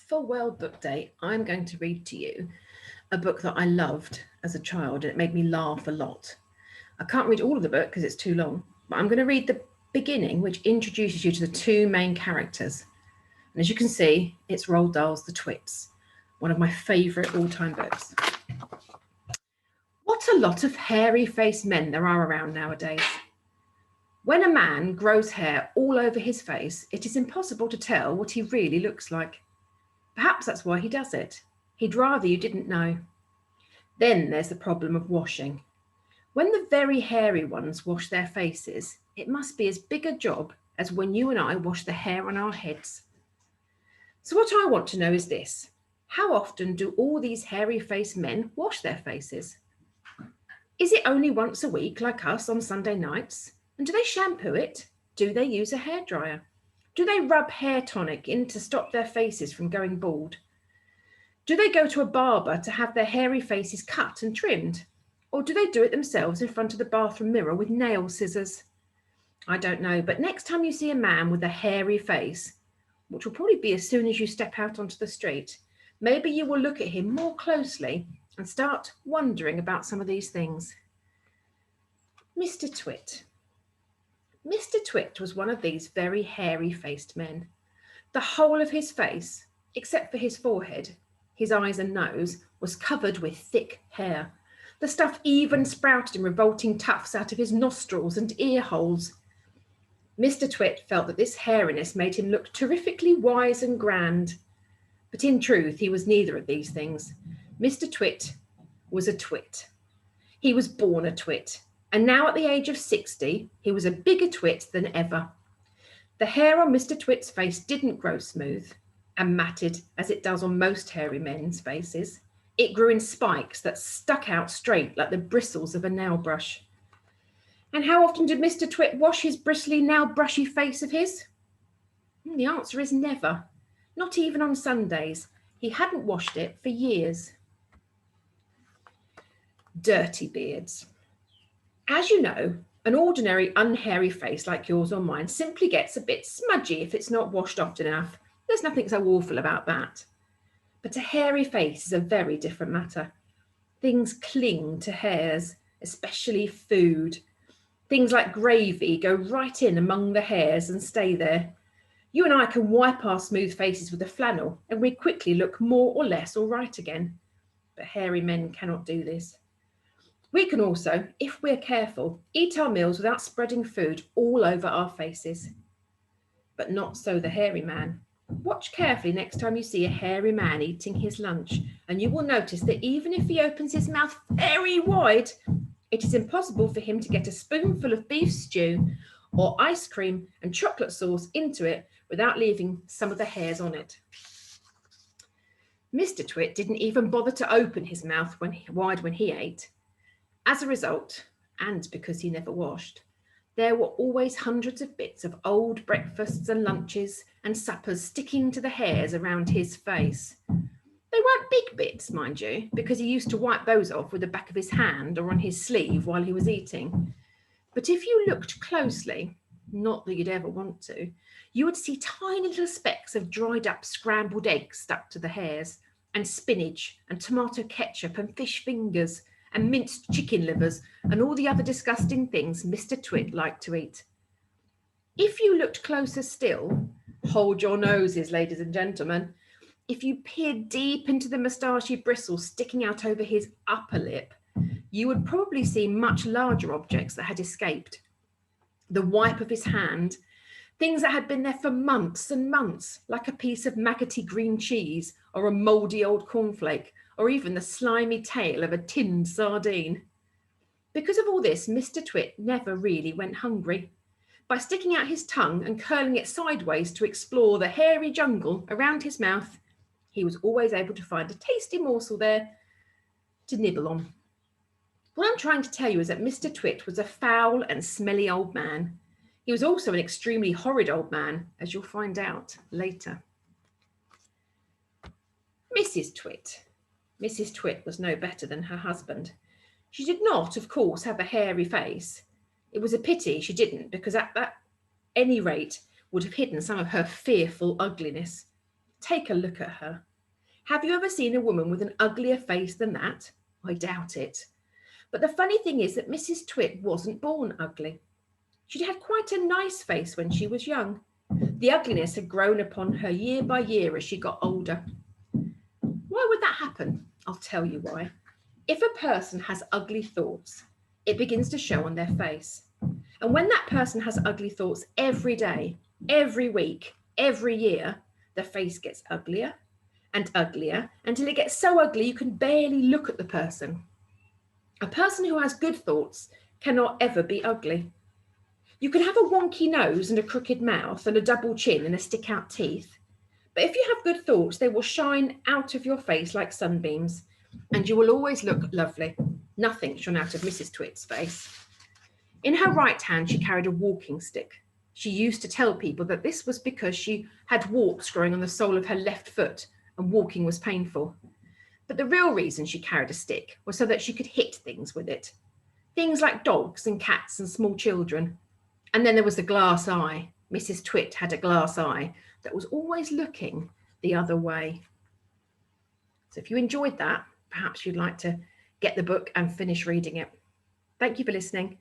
for World Book Day, I'm going to read to you a book that I loved as a child and it made me laugh a lot. I can't read all of the book because it's too long, but I'm going to read the beginning, which introduces you to the two main characters. And as you can see, it's Roald Dahl's The Twits, one of my favourite all-time books. What a lot of hairy-faced men there are around nowadays. When a man grows hair all over his face, it is impossible to tell what he really looks like. Perhaps that's why he does it. He'd rather you didn't know. Then there's the problem of washing. When the very hairy ones wash their faces, it must be as big a job as when you and I wash the hair on our heads. So what I want to know is this: how often do all these hairy-faced men wash their faces? Is it only once a week like us on Sunday nights? And do they shampoo it? Do they use a hairdryer? Do they rub hair tonic in to stop their faces from going bald? Do they go to a barber to have their hairy faces cut and trimmed? Or do they do it themselves in front of the bathroom mirror with nail scissors? I don't know, but next time you see a man with a hairy face, which will probably be as soon as you step out onto the street, maybe you will look at him more closely and start wondering about some of these things. Mr. Twit. Mr. Twit was one of these very hairy-faced men. The whole of his face, except for his forehead, his eyes and nose, was covered with thick hair. The stuff even sprouted in revolting tufts out of his nostrils and ear holes. Mr. Twit felt that this hairiness made him look terrifically wise and grand. But in truth, he was neither of these things. Mr. Twit was a twit. He was born a twit. And now at the age of 60, he was a bigger twit than ever. The hair on Mr. Twit's face didn't grow smooth and matted as it does on most hairy men's faces. It grew in spikes that stuck out straight like the bristles of a nail brush. And how often did Mr. Twit wash his bristly, now brushy face of his? The answer is never. Not even on Sundays. He hadn't washed it for years. Dirty beards. As you know, an ordinary unhairy face like yours or mine simply gets a bit smudgy if it's not washed often enough. There's nothing so awful about that. But a hairy face is a very different matter. Things cling to hairs, especially food. Things like gravy go right in among the hairs and stay there. You and I can wipe our smooth faces with a flannel and we quickly look more or less all right again. But hairy men cannot do this. We can also, if we're careful, eat our meals without spreading food all over our faces. But not so the hairy man. Watch carefully next time you see a hairy man eating his lunch, and you will notice that even if he opens his mouth very wide, it is impossible for him to get a spoonful of beef stew or ice cream and chocolate sauce into it without leaving some of the hairs on it. Mr. Twit didn't even bother to open his mouth wide when he ate. As a result, and because he never washed, there were always hundreds of bits of old breakfasts and lunches and suppers sticking to the hairs around his face. They weren't big bits, mind you, because he used to wipe those off with the back of his hand or on his sleeve while he was eating. But if you looked closely, not that you'd ever want to, you would see tiny little specks of dried up scrambled eggs stuck to the hairs, and spinach and tomato ketchup and fish fingers and minced chicken livers and all the other disgusting things Mr. Twit liked to eat. If you looked closer still, hold your noses, ladies and gentlemen, if you peered deep into the moustachy bristles sticking out over his upper lip, you would probably see much larger objects that had escaped. The wipe of his hand, things that had been there for months and months, like a piece of maggoty green cheese or a mouldy old cornflake, or even the slimy tail of a tinned sardine. Because of all this, Mr. Twit never really went hungry. By sticking out his tongue and curling it sideways to explore the hairy jungle around his mouth, he was always able to find a tasty morsel there to nibble on. What I'm trying to tell you is that Mr. Twit was a foul and smelly old man. He was also an extremely horrid old man, as you'll find out later. Mrs. Twit. Mrs. Twit was no better than her husband. She did not, of course, have a hairy face. It was a pity she didn't, because at any rate would have hidden some of her fearful ugliness. Take a look at her. Have you ever seen a woman with an uglier face than that? I doubt it. But the funny thing is that Mrs. Twit wasn't born ugly. She'd had quite a nice face when she was young. The ugliness had grown upon her year by year as she got older. Why would that happen? I'll tell you why. If a person has ugly thoughts, it begins to show on their face. And when that person has ugly thoughts every day, every week, every year, the face gets uglier and uglier until it gets so ugly you can barely look at the person. A person who has good thoughts cannot ever be ugly. You can have a wonky nose and a crooked mouth and a double chin and a stick-out teeth. But if you have good thoughts, they will shine out of your face like sunbeams, and you will always look lovely. Nothing shone out of Mrs. Twit's face. In her right hand, she carried a walking stick. She used to tell people that this was because she had warts growing on the sole of her left foot and walking was painful. But the real reason she carried a stick was so that she could hit things with it. Things like dogs and cats and small children. And then there was the glass eye. Mrs. Twit had a glass eye that was always looking the other way. So if you enjoyed that, perhaps you'd like to get the book and finish reading it. Thank you for listening.